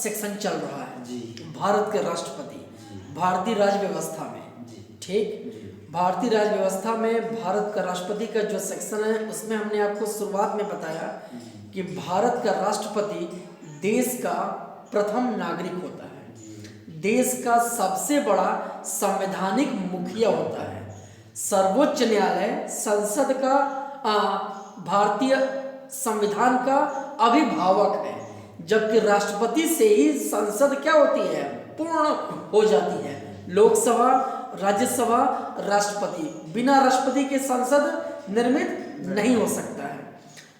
Section चल रहा है जी। भारत के राष्ट्रपति भारतीय राज्य व्यवस्था में। जी। ठीक, भारतीय राज्य व्यवस्था में भारत का राष्ट्रपति का जो सेक्शन है उसमें हमने आपको शुरुआत में बताया कि भारत का राष्ट्रपति देश का प्रथम नागरिक होता है, देश का सबसे बड़ा संवैधानिक मुखिया होता है, सर्वोच्च न्यायालय संसद का भारतीय संविधान का अभिभावक है, जबकि राष्ट्रपति से ही संसद क्या होती है, पूर्ण हो जाती है। लोकसभा, राज्यसभा, राष्ट्रपति, बिना राष्ट्रपति के संसद निर्मित नहीं हो सकता है।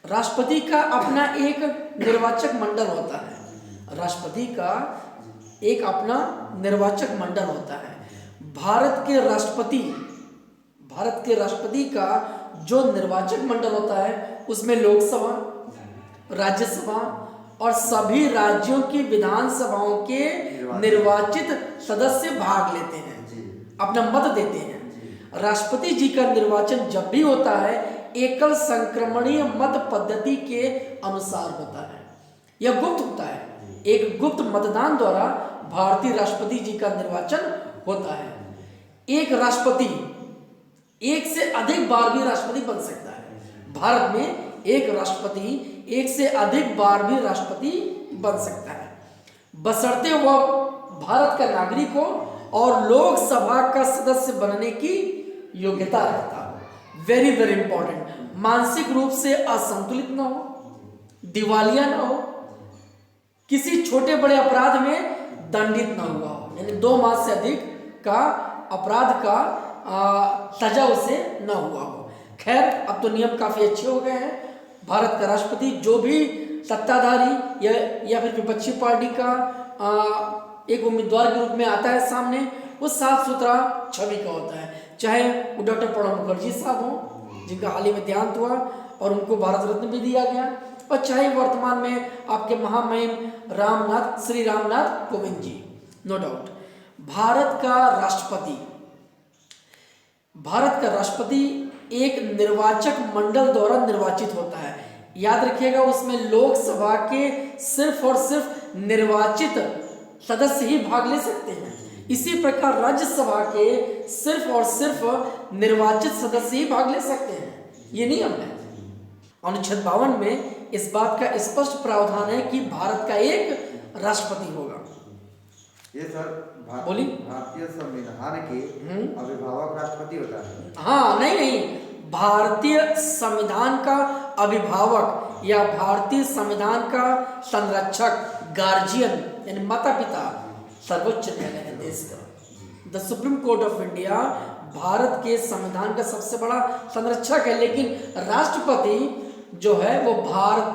राष्ट्रपति का अपना एक निर्वाचक मंडल होता है, राष्ट्रपति का एक अपना निर्वाचक मंडल होता है। भारत के राष्ट्रपति का जो निर्वाचक मंडल होता है उसमें लोकसभा, राज्यसभा और सभी राज्यों की विधानसभाओं के निर्वाचित सदस्य भाग लेते हैं, अपना मत देते हैं। राष्ट्रपति जी का निर्वाचन जब भी होता है एकल संक्रमणीय मत पद्धति के अनुसार होता है, यह गुप्त होता है। एक गुप्त मतदान द्वारा भारतीय राष्ट्रपति जी का निर्वाचन होता है। एक राष्ट्रपति एक से अधिक बार भी राष्ट्रपति बन सकता है। भारत में एक राष्ट्रपति एक से अधिक बार भी राष्ट्रपति बन सकता है, बशर्ते वह भारत का नागरिक हो और लोकसभा का सदस्य बनने की योग्यता रखता हो। वेरी वेरी इंपॉर्टेंट, मानसिक रूप से असंतुलित न हो, दिवालिया न हो, किसी छोटे बड़े अपराध में दंडित न हुआ हो, यानी 2 माह से अधिक का अपराध का सजा उसे न हुआ हो। खैर, अब तो नियम काफी अच्छे हो गए हैं। भारत का राष्ट्रपति जो भी सत्ताधारी या फिर विपक्षी पार्टी का एक उम्मीदवार के रूप में आता है सामने, वो साफ सुथरा छवि का होता है, चाहे वो डॉक्टर प्रणब मुखर्जी साहब हों जिनका हाल ही में देहांत हुआ और उनको भारत रत्न भी दिया गया, और चाहे वर्तमान में आपके महामहिम श्री रामनाथ कोविंद जी। नो डाउट भारत का राष्ट्रपति एक निर्वाचक मंडल द्वारा निर्वाचित होता है। याद रखिएगा, उसमें लोकसभा के सिर्फ और सिर्फ निर्वाचित सदस्य ही भाग ले सकते हैं। इसी प्रकार राज्यसभा के सिर्फ और सिर्फ निर्वाचित सदस्य ही भाग ले सकते हैं, ये नियम है। अनुच्छेद 52 में इस बात का स्पष्ट प्रावधान है कि भारत का एक राष्ट्रपति होगा। ये सर बोली भारतीय संविधान के अभिभावक राष्ट्रपति होता है। हाँ, नहीं, भारतीय संविधान का अभिभावक या भारतीय संविधान का संरक्षक, गार्जियन यानी माता पिता, सर्वोच्च न्यायालय है देश का। The supreme court of India Bharat के संविधान का सबसे बड़ा संरक्षक है, लेकिन राष्ट्रपति जो है वो भारत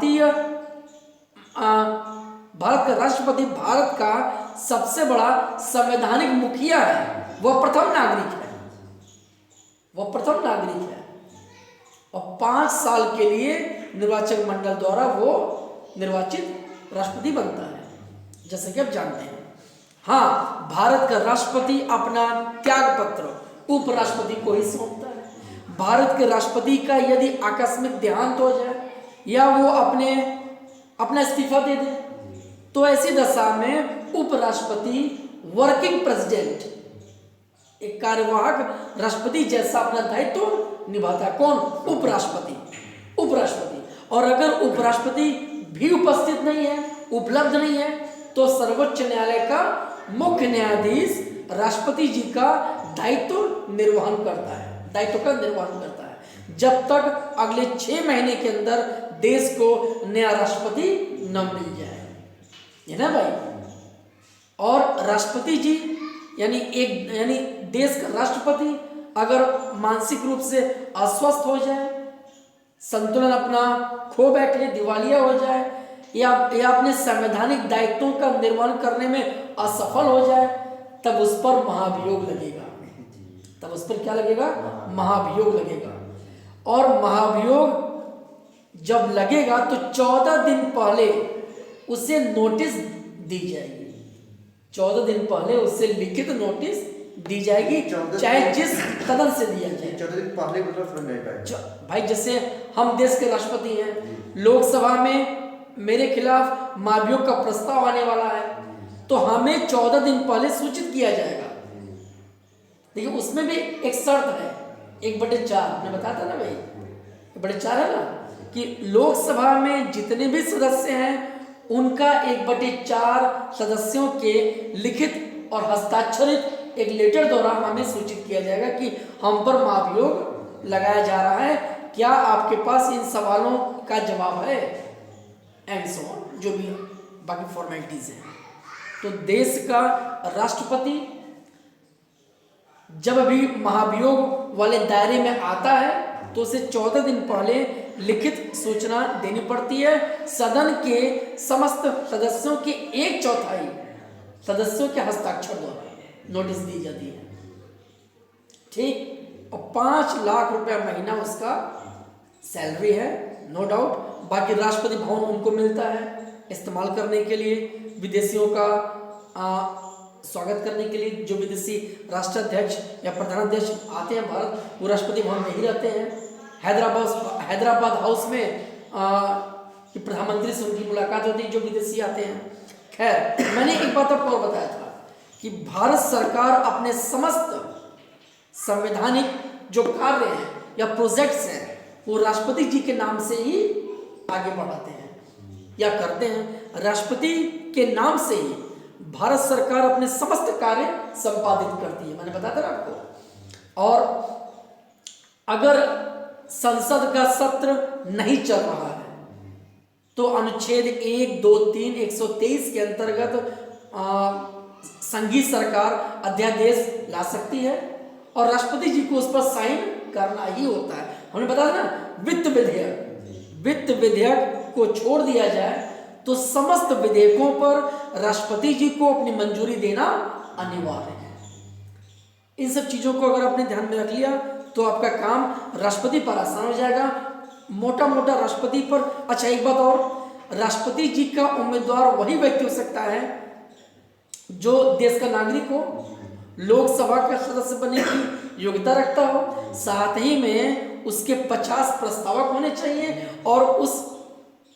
का राष्ट्रपति भारत का सबसे बड़ा संवैधानिक मुखिया है, वह प्रथम नागरिक है और 5 साल के लिए निर्वाचक मंडल द्वारा वो निर्वाचित राष्ट्रपति बनता है, जैसे कि आप जानते हैं। हाँ, भारत का राष्ट्रपति अपना त्याग पत्र उपराष्ट्रपति को ही सौंपता है। भारत के राष्ट्रपति का यदि आकस्मिक देहांत हो जाए या वो अपना इस्तीफा दे दे, तो ऐसी दशा में उपराष्ट्रपति वर्किंग प्रेसिडेंट, एक कार्यवाहक राष्ट्रपति जैसा अपना दायित्व निभाता है। कौन? उपराष्ट्रपति। और अगर उपराष्ट्रपति भी उपस्थित नहीं है, उपलब्ध नहीं है, तो सर्वोच्च न्यायालय का मुख्य न्यायाधीश राष्ट्रपति जी का दायित्व का निर्वहन करता है, जब तक अगले 6 महीने के अंदर देश को नया राष्ट्रपति न मिल जाए, है ना भाई। और राष्ट्रपति जी यानी देश का राष्ट्रपति अगर मानसिक रूप से अस्वस्थ हो जाए, संतुलन अपना खो बैठे, दिवालिया हो जाए या अपने संवैधानिक दायित्वों का निर्वहन करने में असफल हो जाए, तब उस पर महाभियोग लगेगा। तब उस पर क्या लगेगा? महाभियोग लगेगा। और महाभियोग जब लगेगा तो 14 दिन पहले उसे नोटिस दी जाएगी। 14 दिन पहले उसे लिखित नोटिस दी जाएगी, चाहे जिस सदन से दिया जाए। 14 दिन पहले मतलब भाई, जैसे हम देश के राष्ट्रपति हैं, लोकसभा में मेरे खिलाफ महाभियोग का प्रस्ताव आने वाला है, तो हमें 14 दिन पहले सूचित किया जाएगा। देखिए उसमें भी एक शर्त है, 1/4 आपने बताया था ना भाई, 1/4 है ना, कि लोकसभा में जितने भी सदस्य हैं उनका 1/4 सदस्यों के लिखित और हस्ताक्षरित एक लेटर द्वारा हमें सूचित किया जाएगा कि हम पर महाभियोग लगाया जा रहा है, क्या आपके पास इन सवालों का जवाब है, एंड सो ऑन, जो भी बाकी फॉर्मेलिटीज हैं। तो देश का राष्ट्रपति जब भी महाभियोग वाले दायरे में आता है तो उसे 14 दिन पहले लिखित सूचना देनी पड़ती है। सदन के समस्त सदस्यों के 1/4 सदस्यों के हस्ताक्षर द्वारा नोटिस दी जाती है, ठीक। और 5 लाख रुपया महीना उसका सैलरी है, नो डाउट। बाकी राष्ट्रपति भवन उनको मिलता है इस्तेमाल करने के लिए, विदेशियों का स्वागत करने के लिए। जो विदेशी राष्ट्राध्यक्ष या प्रधानाध्यक्ष आते हैं भारत, वो राष्ट्रपति भवन में ही रहते हैं। हैदराबाद हाउस में कि प्रधानमंत्री से उनकी मुलाकात होती है जो विदेशी आते हैं। खैर, मैंने एक बात आपको और बताया था कि भारत सरकार अपने समस्त संवैधानिक जो कार्य हैं या प्रोजेक्ट्स हैं वो राष्ट्रपति जी के नाम से ही आगे बढ़ाते हैं या करते हैं। राष्ट्रपति के नाम से ही भारत सरकार अपने समस्त कार्य संपादित करती है, मैंने बताया था ना आपको। और अगर संसद का सत्र नहीं चल रहा है तो अनुच्छेद 1, 2, 3, 123 के अंतर्गत संघीय सरकार अध्यादेश ला सकती है और राष्ट्रपति जी को उस पर साइन करना ही होता है। हमने बताया ना, वित्त विधेयक को छोड़ दिया जाए तो समस्त विधेयकों पर राष्ट्रपति जी को अपनी मंजूरी देना अनिवार्य है। इन सब चीजों को अगर आपने ध्यान में रख लिया तो आपका काम राष्ट्रपति पर आसान हो जाएगा, मोटा मोटा राष्ट्रपति पर। अच्छा, एक बात और, राष्ट्रपति जी का उम्मीदवार वही व्यक्ति हो सकता है जो देश का नागरिक हो, लोकसभा का सदस्य बनने की योग्यता रखता हो, साथ ही में उसके 50 प्रस्तावक होने चाहिए और उस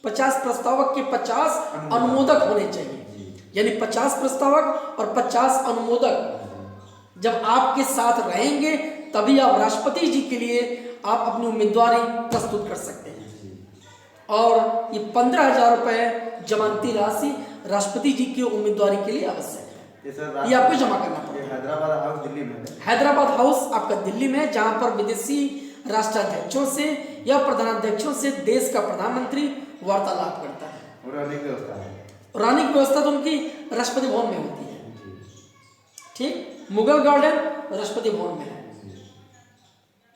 50 प्रस्तावक के 50 अनुमोदक होने चाहिए। यानी 50 प्रस्तावक और 50 अनुमोदक जब आपके साथ रहेंगे तभी आप राष्ट्रपति जी के लिए आप अपनी उम्मीदवारी प्रस्तुत कर सकते हैं। और ये 15,000 रुपए जमानती राशि राष्ट्रपति जी की उम्मीदवारी के लिए आवश्यक है, ये आपको जमा करना पड़ेगा। हैदराबाद हाउस दिल्ली में है। हैदराबाद हाउस आपका दिल्ली में है, जहां पर विदेशी राष्ट्राध्यक्षों से या प्रधानाध्यक्षों से देश का प्रधानमंत्री वार्तालाप करता है। और रानिक व्यवस्था है, रानिक व्यवस्था तो उनकी राष्ट्रपति भवन में होती है, ठीक। मुगल गार्डन राष्ट्रपति भवन में है,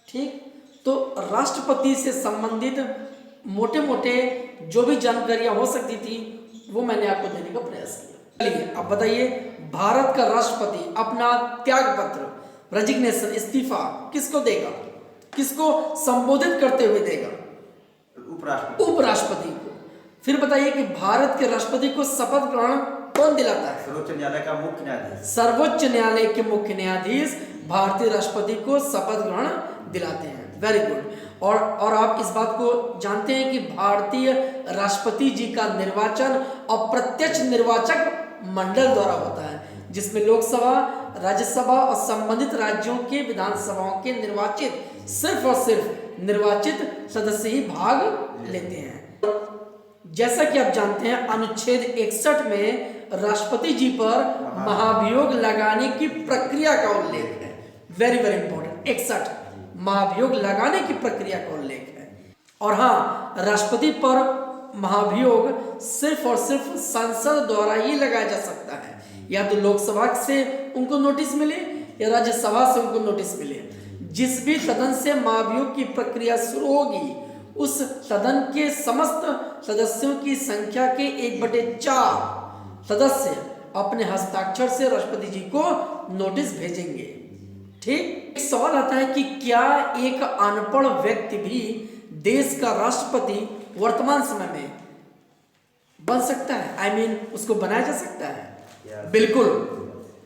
ठीक। तो राष्ट्रपति से संबंधित मोटे मोटे जो भी जानकारियां हो सकती थी वो मैंने आपको देने का प्रयास किया। चलिए अब बताइए, भारत का राष्ट्रपति अपना त्याग पत्र, रेजिग्नेशन, इस्तीफा किसको देगा, किसको संबोधित करते हुए देगा? उपराष्ट्रपति को। फिर बताइए कि भारत के राष्ट्रपति को शपथ ग्रहण कौन दिलाता है? सर्वोच्च न्यायालय का मुख्य न्यायाधीश। सर्वोच्च न्यायालय के मुख्य न्यायाधीश भारतीय राष्ट्रपति को शपथ ग्रहण दिलाते हैं। Very good. और आप इस बात को जानते हैं कि भारतीय राष्ट्रपति जी का निर्वाचन अप्रत्यक्ष निर्वाचक मंडल द्वारा होता है, जिसमें लोकसभा, राज्यसभा और संबंधित राज्यों के विधानसभाओं के निर्वाचित सिर्फ और सिर्फ निर्वाचित सदस्य ही भाग लेते हैं। जैसा कि आप जानते हैं, अनुच्छेद 61 में राष्ट्रपति जी पर महाभियोग लगाने की प्रक्रिया का उल्लेख है। वेरी वेरी इंपॉर्टेंट, 61 महाभियोग लगाने की प्रक्रिया का उल्लेख है। और हाँ, राष्ट्रपति पर महाभियोग सिर्फ और सिर्फ संसद द्वारा ही लगाया जा सकता है, या तो लोकसभा से उनको नोटिस मिले या राज्यसभा से उनको नोटिस मिले। जिस भी सदन से महाभियोग की प्रक्रिया शुरू होगी उस सदन के समस्त सदस्यों की संख्या के 1/4 सदस्य अपने हस्ताक्षर से राष्ट्रपति जी को नोटिस भेजेंगे, ठीक। एक सवाल आता है कि क्या एक अनपढ़ व्यक्ति भी देश का राष्ट्रपति वर्तमान समय में बन सकता है? I mean, उसको बनाया जा सकता है? बिल्कुल।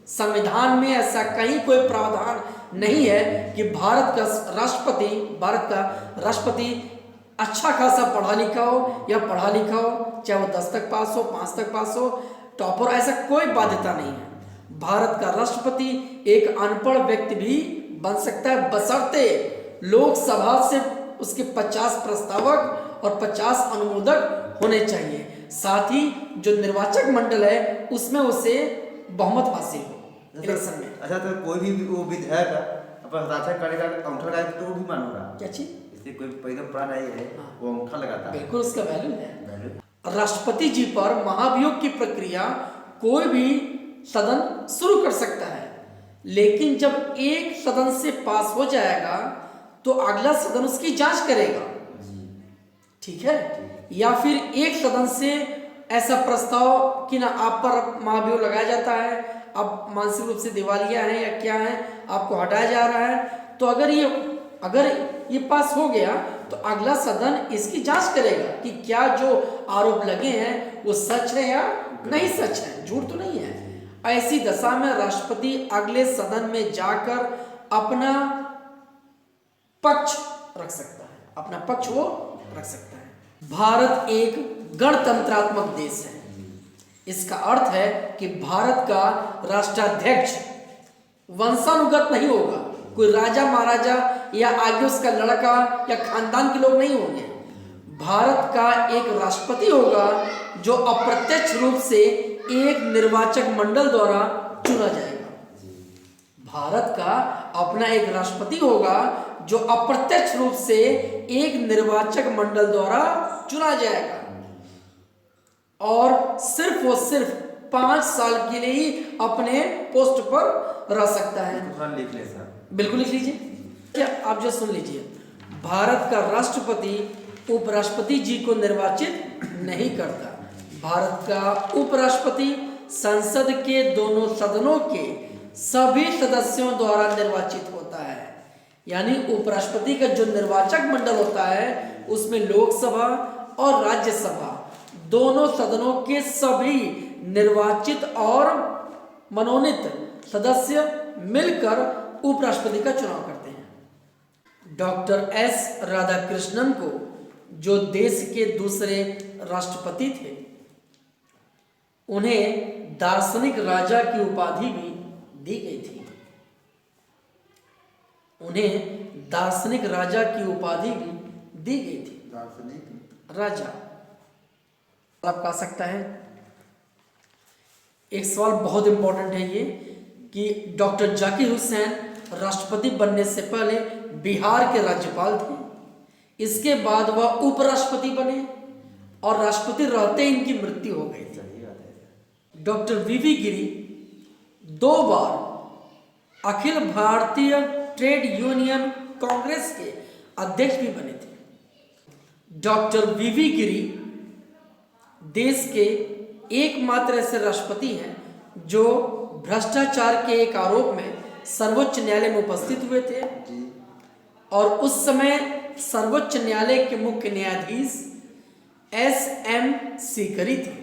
संविधान में ऐसा कहीं कोई प्रावधान नहीं है कि भारत का राष्ट्रपति अच्छा खासा पढ़ा लिखा हो या पढ़ा लिखा हो, चाहे वो 10 तक पास हो, 5 तक पास हो, टॉपर, ऐसा कोई बाध्यता नहीं है। भारत का राष्ट्रपति एक अनपढ़ व्यक्ति भी बन सकता है, बशर्ते लोकसभा से उसके 50 प्रस्तावक और 50 अनुमोदक होने चाहिए। साथ ही जो निर्वाचक मंडल है उसमें उसे बहुमत हासिल हो इलेक्शन में। अच्छा, तो कोई भी वो विधायक अपना हस्ताक्षर करेगा, अंगूठा लगाएगा तो वो भी मान्य होगा। क्या चीज? इससे कोई पैदल पुराना नहीं है, वो अंगूठा लगाता है। बिल्कुल उसका वैल्यू है। राष्ट्रपति जी पर महाभियोग की प्रक्रिया कोई भी सदन शुरू कर सकता है, लेकिन जब एक सदन से पास हो जाएगा तो अगला सदन उसकी जांच करेगा, ठीक है। या फिर एक सदन से ऐसा प्रस्ताव कि ना आप पर महाभियोग लगाया जाता है, अब मानसिक रूप से दिवालिया है या क्या है, आपको हटाया जा रहा है, तो अगर ये पास हो गया तो अगला सदन इसकी जांच करेगा कि क्या जो आरोप लगे हैं वो सच है या नहीं सच है, झूठ तो नहीं है। ऐसी दशा में राष्ट्रपति अगले सदन में जाकर अपना पक्ष रख सकता है, अपना पक्ष वो रख सकता है। भारत एक गणतंत्रात्मक देश है। इसका अर्थ है कि भारत का राष्ट्राध्यक्ष वंशानुगत नहीं होगा, कोई राजा महाराजा या आगे उसका लड़का या खानदान के लोग नहीं होंगे। भारत का एक राष्ट्रपति होगा जो अप्रत्यक्ष रूप से एक निर्वाचक मंडल द्वारा चुना जाएगा। भारत का अपना एक राष्ट्रपति होगा जो अप्रत्यक्ष रूप से एक निर्वाचक मंडल द्वारा चुना जाएगा और सिर्फ वो सिर्फ 5 साल के लिए ही अपने पोस्ट पर रह सकता है। लिख ले सर। बिल्कुल लिख लीजिए। क्या आप जो सुन लीजिए, भारत का राष्ट्रपति उपराष्ट्रपति जी को निर्वाचित नहीं करता। भारत का उपराष्ट्रपति संसद के दोनों सदनों के सभी सदस्यों द्वारा निर्वाचित होता है। यानी उपराष्ट्रपति का जो निर्वाचक मंडल होता है उसमें लोकसभा और राज्यसभा दोनों सदनों के सभी निर्वाचित और मनोनीत सदस्य मिलकर उपराष्ट्रपति का चुनाव करते हैं। डॉक्टर एस राधाकृष्णन को, जो देश के दूसरे राष्ट्रपति थे, उन्हें दार्शनिक राजा की उपाधि भी दी गई थी। उन्हें दार्शनिक राजा की उपाधि भी दी गई थी। दार्शनिक राजा आप कह सकता है। एक सवाल बहुत इंपॉर्टेंट है ये कि डॉक्टर जाकिर हुसैन राष्ट्रपति बनने से पहले बिहार के राज्यपाल थे। इसके बाद वह उपराष्ट्रपति बने और राष्ट्रपति रहते ही इनकी मृत्यु हो गई थी। डॉक्टर वीवी गिरी 2 बार अखिल भारतीय ट्रेड यूनियन कांग्रेस के अध्यक्ष भी बने थे। डॉक्टर वीवी गिरी देश के एकमात्र ऐसे राष्ट्रपति हैं जो भ्रष्टाचार के एक आरोप में सर्वोच्च न्यायालय में उपस्थित हुए थे और उस समय सर्वोच्च न्यायालय के मुख्य न्यायाधीश SM सीकरी थे।